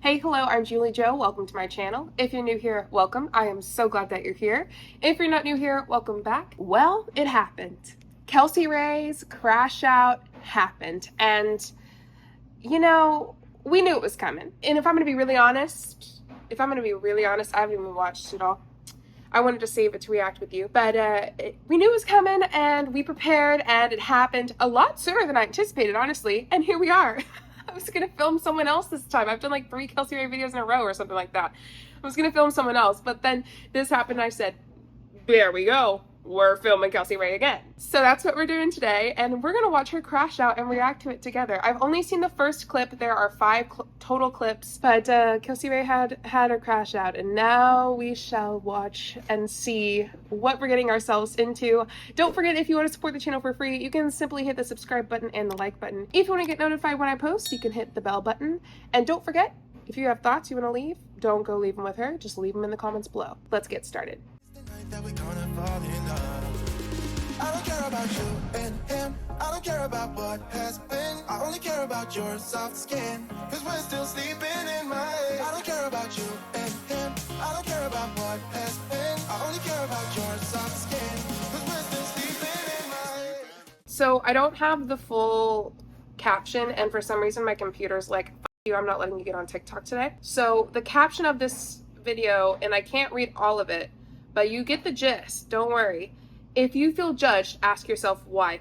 Hey, hello, I'm JulieJo. Welcome to my channel. If you're new here, welcome. I am so glad that you're here. If you're not new here, welcome back. Well, it happened. Kelsey Rhae's crash out happened. And, you know, we knew it was coming. And if I'm going to be really honest, I haven't even watched it all. I wanted to save it to react with you. But we knew it was coming and we prepared and it happened a lot sooner than I anticipated, honestly. And here we are. I was going to film someone else this time. I've done like 3 Kelsey Rhae videos in a row or something like that. I was going to film someone else, but then this happened and I said, there we go. We're filming Kelsey Rhae again. So that's what we're doing today, and we're going to watch her crash out and react to it together. I've only seen the first clip. There are 5 total clips, but Kelsey Rhae had her crash out, and now we shall watch and see what we're getting ourselves into. Don't forget, if you want to support the channel for free, you can simply hit the subscribe button and the like button. If you want to get notified when I post, you can hit the bell button. And don't forget, if you have thoughts you want to leave, don't go leave them with her. Just leave them in the comments below. Let's get started. That we gonna fall in love. I don't care about you and him. I don't care about what has been. I only care about your soft skin. Cause we're still sleeping in my head. I don't care about you and him. I don't care about what has been. I only care about your soft skin. Cause we're still sleeping in my head. So I don't have the full caption, and for some reason my computer's like, F you, I'm not letting you get on TikTok today. So the caption of this video, and I can't read all of it, but you get the gist, don't worry. If you feel judged, ask yourself why, ?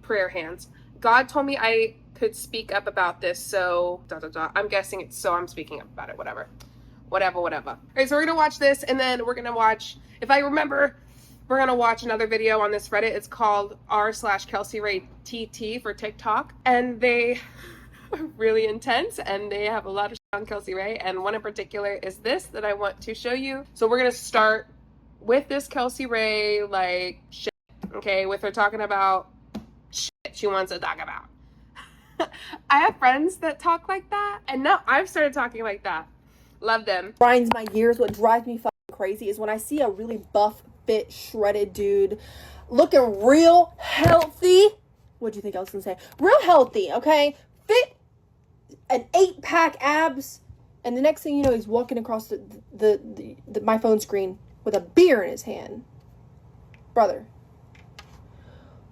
Prayer hands. God told me I could speak up about this, so ... I'm guessing it's so I'm speaking up about it, whatever. All right, so we're gonna watch this, and then we're gonna watch, if I remember, we're gonna watch another video on this Reddit. It's called r/Kelsey Rhae TT for TikTok, and they are really intense, and they have a lot of shit on Kelsey Rhae, and one in particular is this that I want to show you. So we're gonna start with this Kelsey Rhae, like, shit, okay, with her talking about shit she wants to talk about. I have friends that talk like that, and now I've started talking like that. Love them. Grinds my gears. What drives me fucking crazy is when I see a really buff, fit, shredded dude looking real healthy. What do you think I was gonna say? Real healthy, okay? Fit, an 8-pack abs, and the next thing you know, he's walking across my phone screen with a beer in his hand. Brother,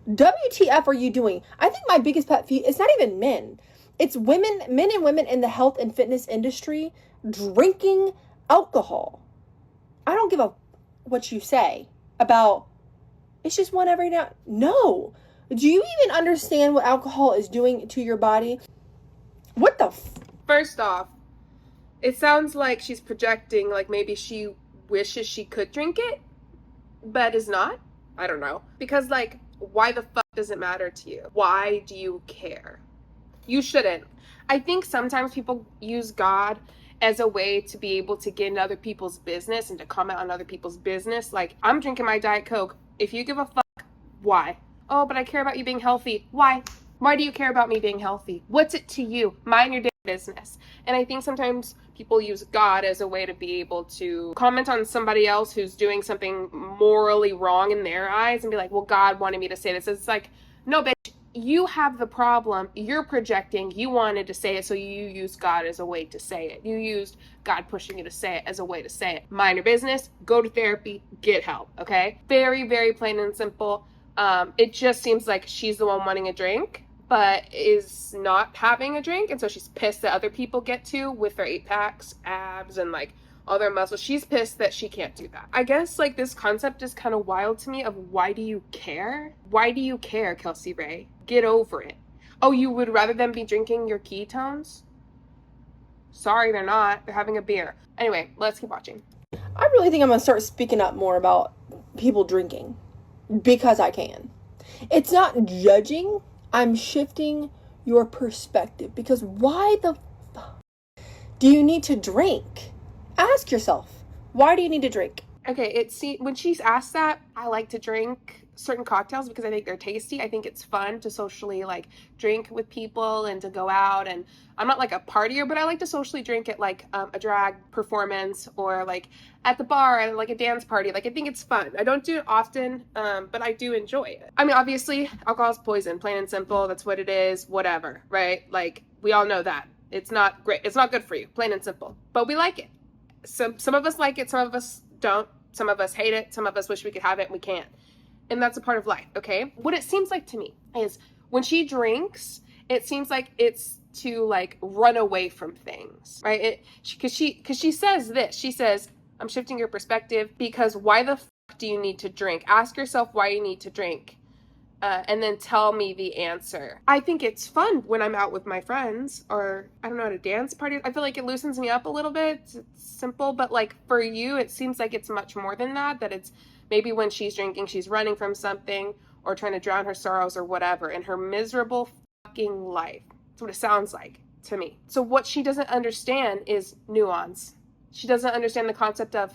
WTF are you doing? I think my biggest pet peeve, it's not even men. It's women, men and women in the health and fitness industry drinking alcohol. I don't give a what you say about, it's just one every now. No. Do you even understand what alcohol is doing to your body? What the First off, it sounds like she's projecting, like maybe she wishes she could drink it, but is not. I don't know. Because, like, why the fuck does it matter to you? Why do you care? You shouldn't. I think sometimes people use God as a way to be able to get into other people's business and to comment on other people's business. Like, I'm drinking my Diet Coke. If you give a fuck, why? Oh, but I care about you being healthy. Why? Why do you care about me being healthy? What's it to you? Mind your damn business. And I think sometimes people use God as a way to be able to comment on somebody else who's doing something morally wrong in their eyes and be like, well, God wanted me to say this. It's like, no, bitch, you have the problem. You're projecting. You wanted to say it, so you used God as a way to say it. You used God pushing you to say it as a way to say it. Mind your business. Go to therapy. Get help, okay? Very, very plain and simple. It just seems like she's the one wanting a drink, but is not having a drink, and so she's pissed that other people get to with their 8-packs, abs, and like all their muscles. She's pissed that she can't do that. I guess like this concept is kind of wild to me of why do you care? Why do you care, Kelsey Rhae? Get over it. Oh, you would rather than be drinking your ketones? Sorry, they're not. They're having a beer. Anyway, let's keep watching. I really think I'm gonna start speaking up more about people drinking because I can. It's not judging. I'm shifting your perspective, because why the fuck do you need to drink? Ask yourself, why do you need to drink? Okay, when she's asked that, I like to drink certain cocktails because I think they're tasty. I think it's fun to socially like drink with people and to go out, and I'm not like a partier, but I like to socially drink at like a drag performance or like at the bar and like a dance party. Like, I think it's fun. I don't do it often, but I do enjoy it. I mean, obviously alcohol is poison, plain and simple. That's what it is, whatever, right? Like, we all know that. It's not great. It's not good for you, plain and simple. But we like it. Some of us like it, some of us don't. Some of us hate it. Some of us wish we could have it and we can't. And that's a part of life, okay? What it seems like to me is when she drinks, it seems like it's to like run away from things, right? Because she says this. She says, I'm shifting your perspective because why the fuck do you need to drink? Ask yourself why you need to drink. And then tell me the answer. I think it's fun when I'm out with my friends or I don't know, at a dance party. I feel like it loosens me up a little bit. It's simple, but like for you, it seems like it's much more than that, that it's maybe when she's drinking, she's running from something or trying to drown her sorrows or whatever in her miserable fucking life. That's what it sounds like to me. So what she doesn't understand is nuance. She doesn't understand the concept of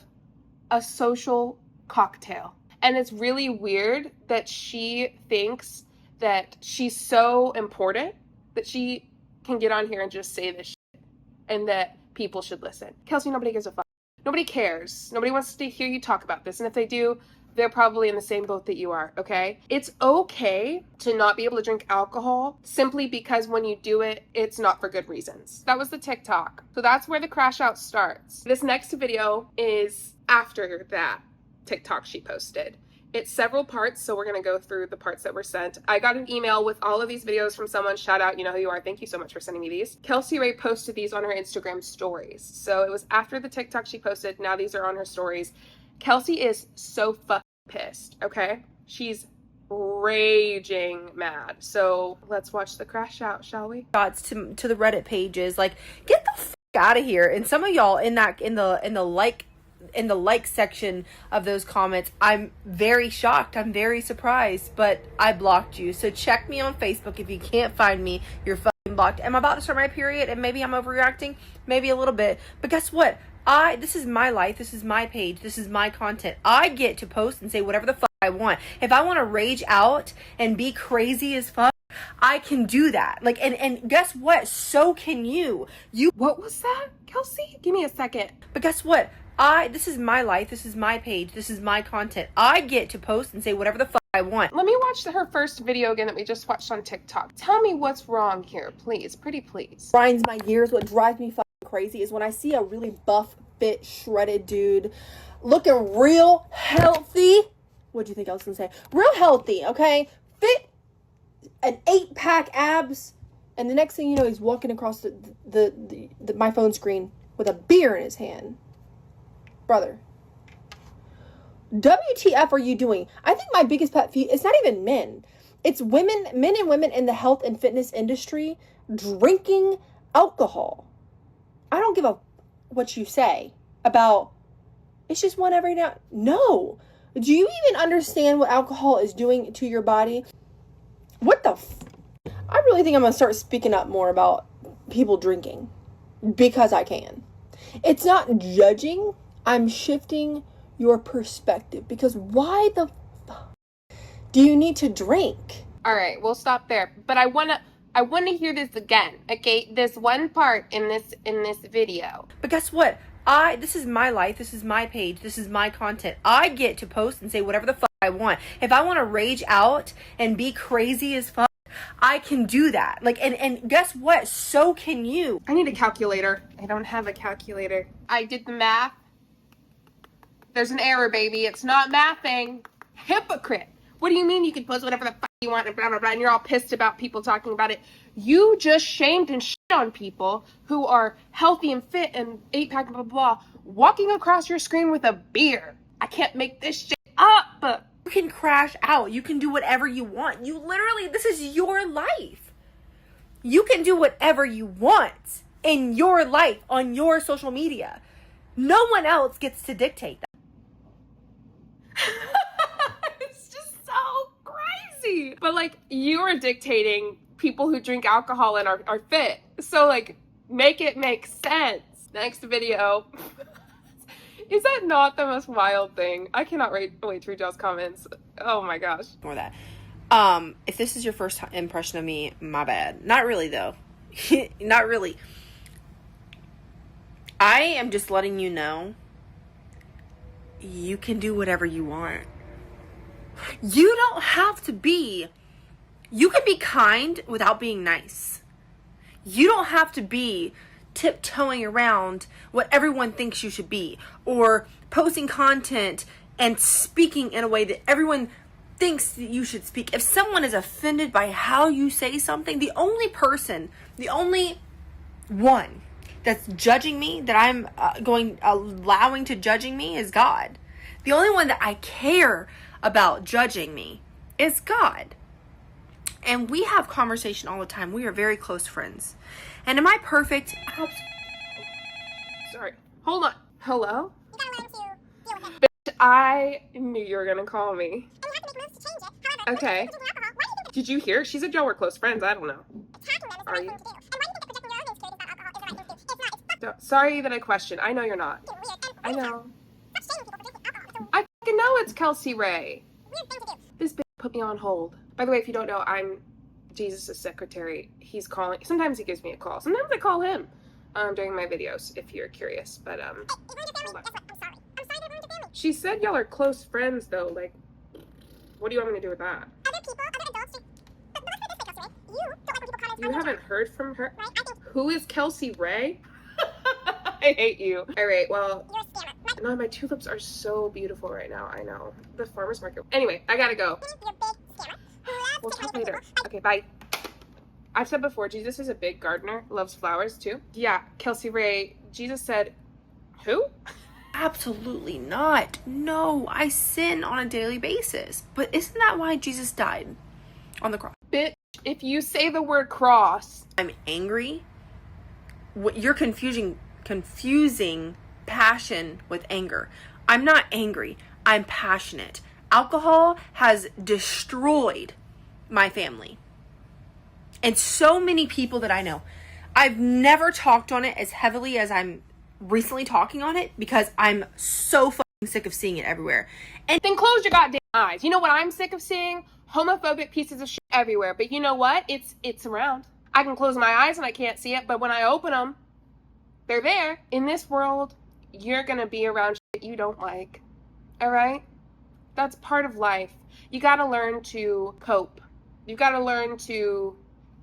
a social cocktail. And it's really weird that she thinks that she's so important that she can get on here and just say this shit and that people should listen. Kelsey, nobody gives a fuck. Nobody cares. Nobody wants to hear you talk about this. And if they do, they're probably in the same boat that you are, okay? It's okay to not be able to drink alcohol simply because when you do it, it's not for good reasons. That was the TikTok. So that's where the crash out starts. This next video is after that TikTok she posted. It's several parts, so we're going to go through the parts that were sent. I got an email with all of these videos from someone. Shout out, you know who you are. Thank you so much for sending me these. Kelsey Rhae posted these on her Instagram stories. So it was after the TikTok she posted. Now these are on her stories. Kelsey is so fucking pissed, okay? She's raging mad. So let's watch the crash out, shall we? Thoughts to the Reddit pages, like, get the fuck out of here. And some of y'all in the like section of those comments, I'm very shocked, I'm very surprised, but I blocked you. So check me on Facebook. If you can't find me, you're fucking blocked. Am I about to start my period and maybe I'm overreacting? Maybe a little bit. But guess what? This is my life, this is my page, this is my content. I get to post and say whatever the fuck I want. If I want to rage out and be crazy as fuck, I can do that. Like, and guess what? So can you. What was that, Kelsey? Give me a second. But guess what? This is my life, this is my page, this is my content. I get to post and say whatever the fuck I want. Let me watch her first video again that we just watched on TikTok. Tell me what's wrong here, please. Pretty please. Grinds my gears. What drives me fucking crazy is when I see a really buff, fit, shredded dude looking real healthy. What'd you think I was gonna say? Real healthy, okay? Fit, an 8-pack abs, and the next thing you know, he's walking across my phone screen with a beer in his hand. Brother, WTF are you doing? I think my biggest pet peeve, it's not even men. It's men and women in the health and fitness industry drinking alcohol. I don't give a what you say about it's just one every now. No. Do you even understand what alcohol is doing to your body? What the I really think I'm going to start speaking up more about people drinking because I can. It's not judging. I'm shifting your perspective because why the fuck do you need to drink? All right, we'll stop there. But I want to hear this again. Okay, this one part in this video. But guess what? This is my life, this is my page, this is my content. I get to post and say whatever the fuck I want. If I want to rage out and be crazy as fuck, I can do that. Like, and guess what? So can you. I need a calculator. I don't have a calculator. I did the math. There's an error, baby. It's not mathing. Hypocrite. What do you mean you can post whatever the fuck you want and blah, blah, blah, and you're all pissed about people talking about it? You just shamed and shit on people who are healthy and fit and 8-pack, blah, blah, blah, walking across your screen with a beer. I can't make this shit up. You can crash out. You can do whatever you want. You literally, this is your life. You can do whatever you want in your life on your social media. No one else gets to dictate that. It's just so crazy. But like, you're dictating people who drink alcohol and are fit. So like, make it make sense. Next video. Is that not the most wild thing? I cannot wait to read y'all's comments. Oh my gosh. Ignore that. If this is your first impression of me, my bad. Not really though. Not really. I am just letting you know you can do whatever you want. You don't have to be. You can be kind without being nice. You don't have to be tiptoeing around what everyone thinks you should be, or posting content and speaking in a way that everyone thinks that you should speak. If someone is offended by how you say something, the only one that's judging me, that I'm allowing to judging me, is God. The only one that I care about judging me is God. And we have conversation all the time. We are very close friends. And am I perfect? Sorry. Hold on. Hello? Bitch, I knew you were gonna call me. Okay. Did you hear? She said y'all were close friends. I don't know. Are you? Sorry that I questioned. I know you're not. I know. I fucking know it's Kelsey Rhae. This bitch put me on hold. By the way, if you don't know, I'm Jesus' secretary. He's calling. Sometimes he gives me a call. Sometimes I call him during my videos, if you're curious. But, hold on. She said y'all are close friends, though. Like, what do you want me to do with that? You haven't heard from her? Who is Kelsey Rhae? I hate you. All right, well, no, my tulips are so beautiful right now. I know. The farmer's market. Anyway, I gotta go. We'll talk later. Okay, bye. I've said before, Jesus is a big gardener, loves flowers too. Yeah, Kelsey Rhae, Jesus said, who? Absolutely not. No, I sin on a daily basis. But isn't that why Jesus died on the cross? Bitch, if you say the word cross. I'm angry. You're confusing passion with anger. I'm not angry. I'm passionate. Alcohol has destroyed my family. And so many people that I know. I've never talked on it as heavily as I'm recently talking on it because I'm so fucking sick of seeing it everywhere. And then close your goddamn eyes. You know what I'm sick of seeing? Homophobic pieces of shit everywhere. But you know what? It's around. I can close my eyes and I can't see it, but when I open them, they're there. In this world, you're gonna be around shit you don't like. Alright? That's part of life. You gotta learn to cope. You gotta learn to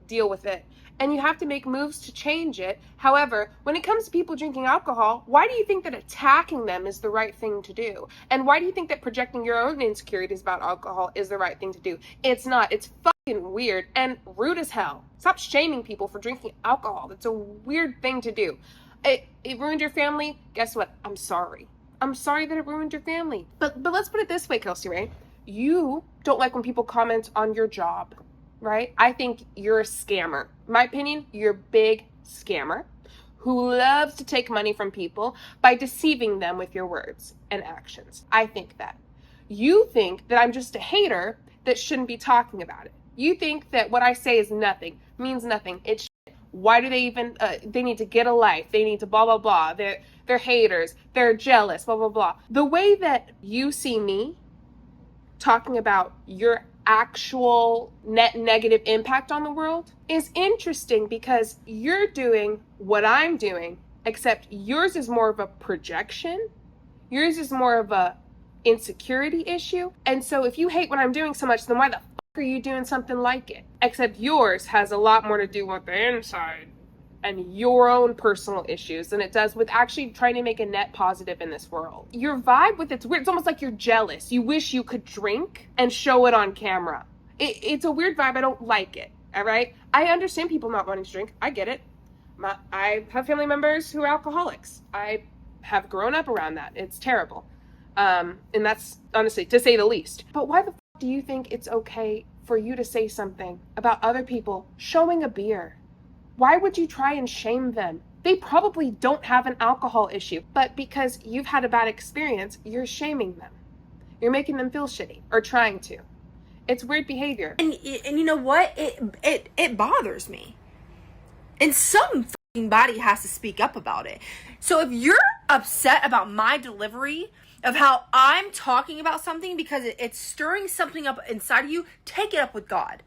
deal with it. And you have to make moves to change it. However, when it comes to people drinking alcohol, why do you think that attacking them is the right thing to do? And why do you think that projecting your own insecurities about alcohol is the right thing to do? It's not. It's fucking weird and rude as hell. Stop shaming people for drinking alcohol. That's a weird thing to do. It ruined your family. Guess what? I'm sorry. I'm sorry that it ruined your family. But let's put it this way, Kelsey Rhae. You don't like when people comment on your job, right? I think you're a scammer. In my opinion, you're a big scammer who loves to take money from people by deceiving them with your words and actions. I think that. You think that I'm just a hater that shouldn't be talking about it. You think that what I say is nothing, means nothing. It's shit. Why do they even, they need to get a life. They need to blah, blah, blah. They're haters. They're jealous, blah, blah, blah. The way that you see me talking about your actual net negative impact on the world is interesting because you're doing what I'm doing, except yours is more of a projection. Yours is more of a insecurity issue. And so if you hate what I'm doing so much, then why the fuck are you doing something like it? Except yours has a lot more to do with the inside and your own personal issues than it does with actually trying to make a net positive in this world. Your vibe with it's weird. It's almost like you're jealous. You wish you could drink and show it on camera. It's a weird vibe. I don't like it. All right. I understand people not wanting to drink. I get it. I have family members who are alcoholics. I have grown up around that. It's terrible. And that's honestly, to say the least. But why the fuck do you think it's okay for you to say something about other people showing a beer? Why would you try and shame them? They probably don't have an alcohol issue, but because you've had a bad experience, you're shaming them. You're making them feel shitty, or trying to. It's weird behavior. And you know what? It bothers me. And some fucking body has to speak up about it. So if you're upset about my delivery of how I'm talking about something because it's stirring something up inside of you, take it up with God.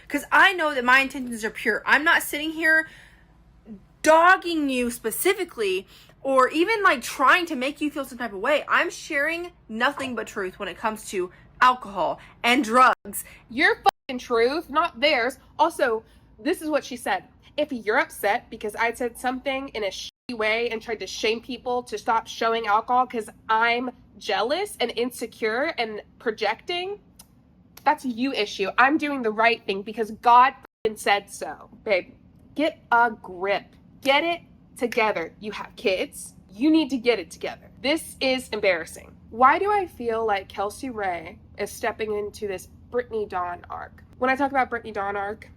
Because I know that my intentions are pure. I'm not sitting here dogging you specifically or even like trying to make you feel some type of way. I'm sharing nothing but truth when it comes to alcohol and drugs. Your fucking truth, not theirs. Also, this is what she said. if you're upset because I said something in a shitty way and tried to shame people to stop showing alcohol because I'm jealous and insecure and projecting, that's a you issue. I'm doing the right thing because God said so. Babe, get a grip. Get it together. You have kids. You need to get it together. This is embarrassing. Why do I feel like Kelsey Rhae is stepping into this Brittany Dawn arc? When I talk about Brittany Dawn arc,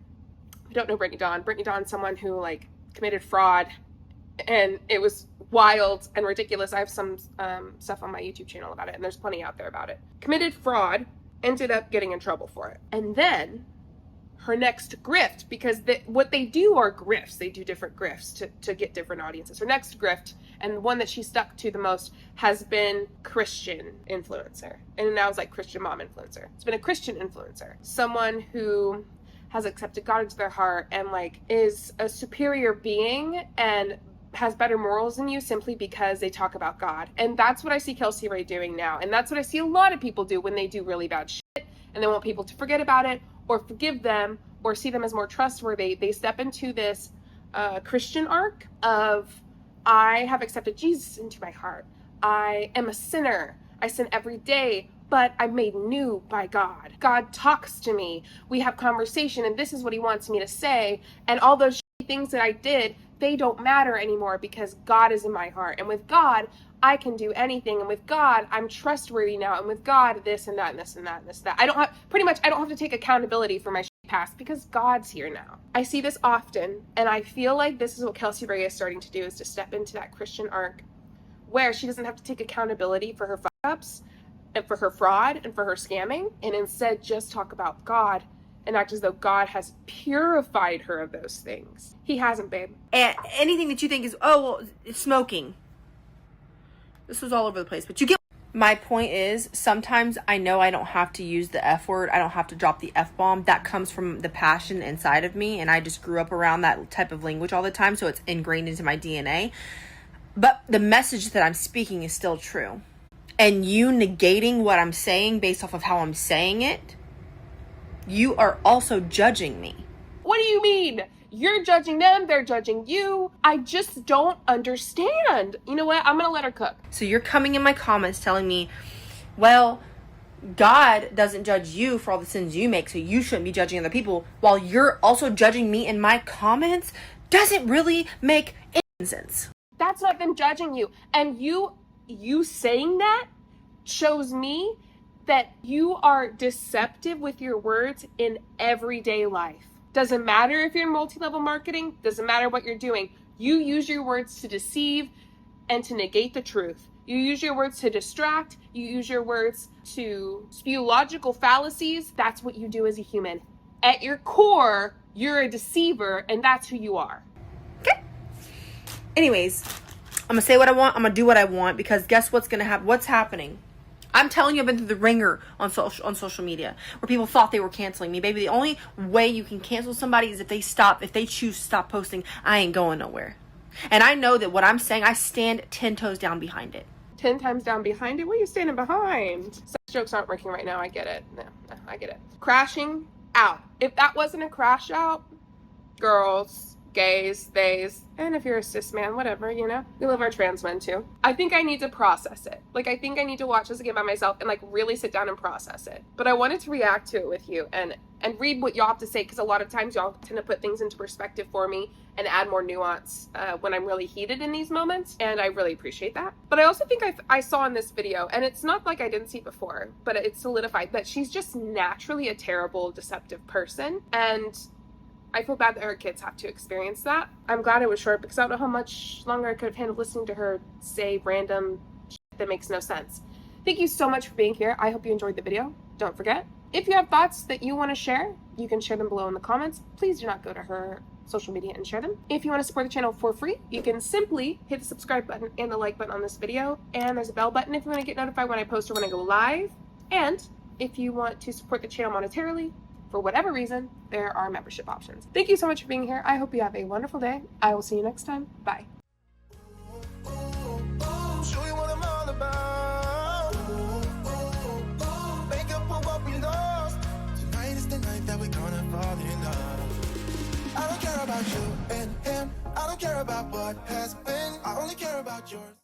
I don't know Brittany Dawn. Brittany Dawn's someone who like committed fraud, and it was wild and ridiculous. I have some stuff on my YouTube channel about it, and there's plenty out there about it. Committed fraud, ended up getting in trouble for it. And then her next grift, because what they do are grifts. They do different grifts to get different audiences. Her next grift, and the one that she stuck to the most, has been Christian influencer. And now it's like Christian mom influencer. It's been a Christian influencer. Someone who has accepted God into their heart and like is a superior being and has better morals than you simply because they talk about God. And that's what I see Kelsey Rhae doing now. And that's what I see a lot of people do when they do really bad shit and they want people to forget about it or forgive them or see them as more trustworthy. They step into this Christian arc of, I have accepted Jesus into my heart. I am a sinner. I sin every day, but I'm made new by God. God talks to me. We have conversation, and this is what he wants me to say. And all those things that I did, they don't matter anymore because God is in my heart. And with God, I can do anything. And with God, I'm trustworthy now. And with God, this and that and this and that and this and that. I don't have to take accountability for my past because God's here now. I see this often, and I feel like this is what Kelsey Rhae is starting to do, is to step into that Christian arc where she doesn't have to take accountability for her fuck-ups and for her fraud and for her scamming, and instead just talk about God and act as though God has purified her of those things. He hasn't, babe. And anything that you think is, oh, well, smoking. This was all over the place, but you get. My point is, sometimes I know I don't have to use the F word. I don't have to drop the F-bomb. That comes from the passion inside of me, and I just grew up around that type of language all the time, so it's ingrained into my DNA. But the message that I'm speaking is still true. And you negating what I'm saying based off of how I'm saying it, you are also judging me. What do you mean? You're judging them, they're judging you. I just don't understand. You know what? I'm gonna let her cook. So you're coming in my comments telling me, well, God doesn't judge you for all the sins you make, so you shouldn't be judging other people, while you're also judging me in my comments? Doesn't really make any sense. That's not them judging you. And you saying that shows me that you are deceptive with your words in everyday life. Doesn't matter if you're in multi-level marketing, doesn't matter what you're doing. You use your words to deceive and to negate the truth. You use your words to distract. You use your words to spew logical fallacies. That's what you do as a human. At your core, you're a deceiver, and that's who you are. Okay. Anyways, I'm going to say what I want. I'm going to do what I want, because guess what's going to happen? What's happening? I'm telling you, I've been through the ringer on social media where people thought they were canceling me. Baby, the only way you can cancel somebody is if they choose to stop posting. I ain't going nowhere. And I know that what I'm saying, I stand 10 toes down behind it. 10 times down behind it? What are you standing behind? Sex jokes aren't working right now. I get it. No, I get it. Crashing out. If that wasn't a crash out, girls, gays, theys, and if you're a cis man, whatever, you know, we love our trans men too. I think I need to process it. Like, I think I need to watch this again by myself and like really sit down and process it. But I wanted to react to it with you and read what y'all have to say, because a lot of times y'all tend to put things into perspective for me and add more nuance when I'm really heated in these moments, and I really appreciate that. But I also think I saw in this video, and it's not like I didn't see it before, but it's solidified that she's just naturally a terrible, deceptive person, and I feel bad that her kids have to experience that. I'm glad it was short, because I don't know how much longer I could have handled listening to her say random shit that makes no sense. Thank you so much for being here. I hope you enjoyed the video. Don't forget, if you have thoughts that you want to share, you can share them below in the comments. Please do not go to her social media and share them. If you want to support the channel for free, you can simply hit the subscribe button and the like button on this video. And there's a bell button if you want to get notified when I post or when I go live. And if you want to support the channel monetarily, for whatever reason, there are membership options. Thank you so much for being here. I hope you have a wonderful day. I will see you next time. Bye. Show you what I'm all about. Make up for what we lost. Tonight is the night that we're gonna fall in love. I don't care about you what has been. I only care about yours.